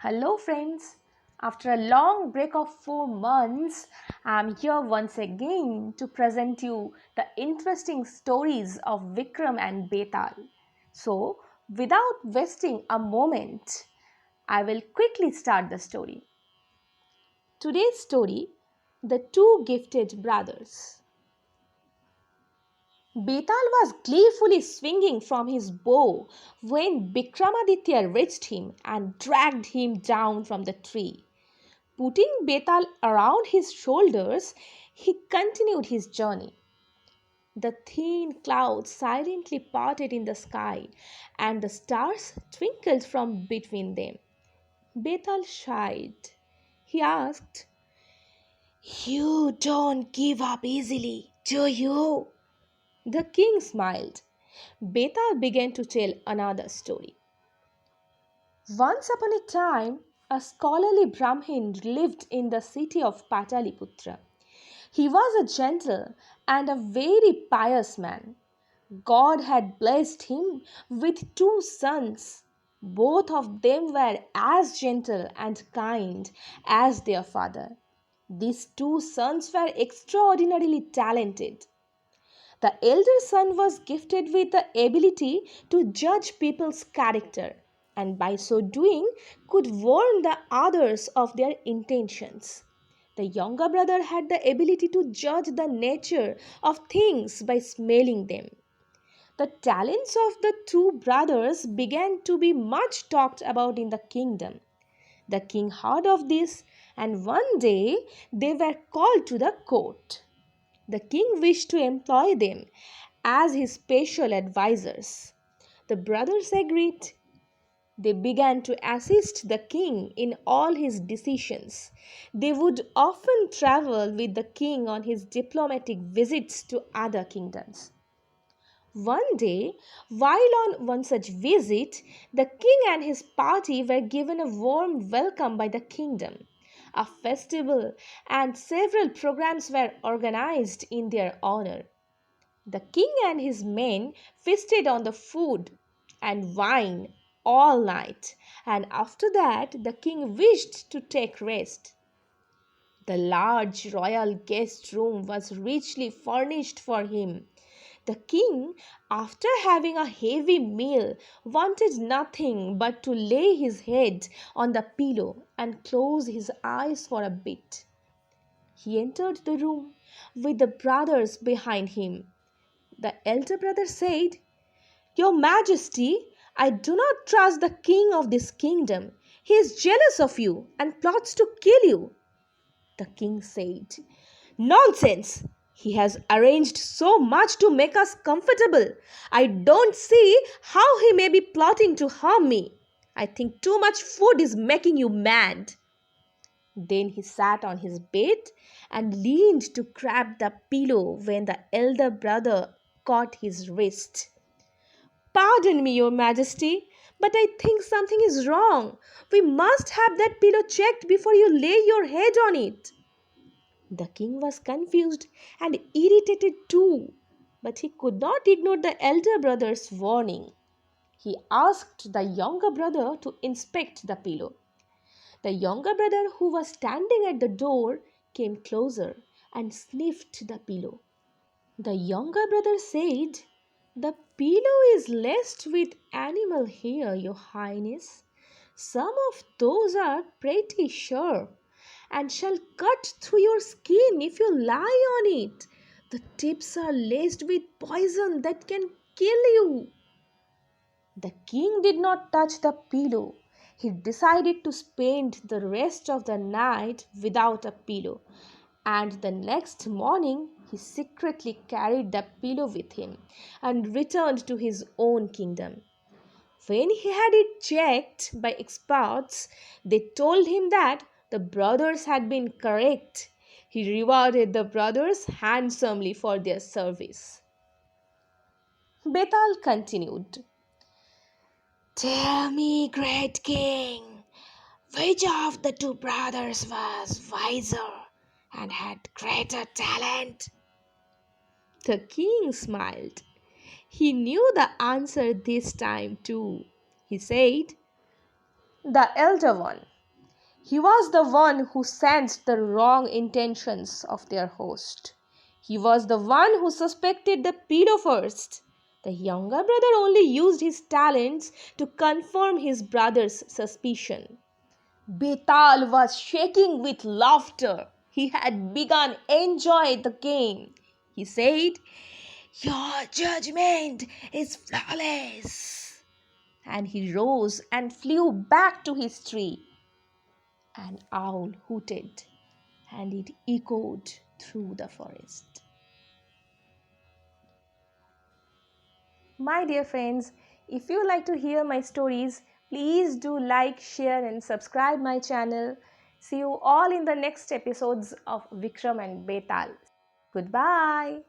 Hello, friends. After a long break of 4 months, I'm here once again to present you the interesting stories of Vikram and Betaal. So, without wasting a moment, I will quickly start the story. Today's story, The Two Gifted Brothers. Betal was gleefully swinging from his bow when Vikramaditya reached him and dragged him down from the tree. Putting Betal around his shoulders, he continued his journey. The thin clouds silently parted in the sky, and the stars twinkled from between them. Betal sighed. He asked, "You don't give up easily, do you?" The king smiled. Betal began to tell another story. Once upon a time, a scholarly Brahmin lived in the city of Pataliputra. He was a gentle and a very pious man. God had blessed him with two sons. Both of them were as gentle and kind as their father. These two sons were extraordinarily talented. The elder son was gifted with the ability to judge people's character and by so doing could warn the others of their intentions. The younger brother had the ability to judge the nature of things by smelling them. The talents of the two brothers began to be much talked about in the kingdom. The king heard of this, and one day they were called to the court. The king wished to employ them as his special advisers. The brothers agreed. They began to assist the king in all his decisions. They would often travel with the king on his diplomatic visits to other kingdoms. One day, while on one such visit, the king and his party were given a warm welcome by the kingdom. A festival and several programs were organized in their honor. The king and his men feasted on the food and wine all night, and after that, the king wished to take rest. The large royal guest room was richly furnished for him. The king, after having a heavy meal, wanted nothing but to lay his head on the pillow and close his eyes for a bit. He entered the room with the brothers behind him. The elder brother said, "Your Majesty, I do not trust the king of this kingdom. He is jealous of you and plots to kill you." The king said, "Nonsense! He has arranged so much to make us comfortable. I don't see how he may be plotting to harm me. I think too much food is making you mad." Then he sat on his bed and leaned to grab the pillow when the elder brother caught his wrist. "Pardon me, your Majesty, but I think something is wrong. We must have that pillow checked before you lay your head on it." The king was confused and irritated too, but he could not ignore the elder brother's warning. He asked the younger brother to inspect the pillow. The younger brother, who was standing at the door, came closer and sniffed the pillow. The younger brother said, "The pillow is laced with animal hair, your highness. Some of those are pretty sharp and shall cut through your skin if you lie on it. The tips are laced with poison that can kill you." The king did not touch the pillow. He decided to spend the rest of the night without a pillow, and the next morning he secretly carried the pillow with him and returned to his own kingdom. When he had it checked by experts, they told him that the brothers had been correct. He rewarded the brothers handsomely for their service. Betal continued, "Tell me, great king, which of the two brothers was wiser and had greater talent?" The king smiled. He knew the answer this time too. He said, The elder one. He was the one who sensed the wrong intentions of their host. He was the one who suspected the pedo first. The younger brother only used his talents to confirm his brother's suspicion. Betaal was shaking with laughter. He had begun enjoy the game. He said, "Your judgment is flawless." And he rose and flew back to his tree. An owl hooted, and it echoed through the forest. My dear friends, if you like to hear my stories, please do like, share, and subscribe my channel. See you all in the next episodes of Vikram and Betaal. Goodbye.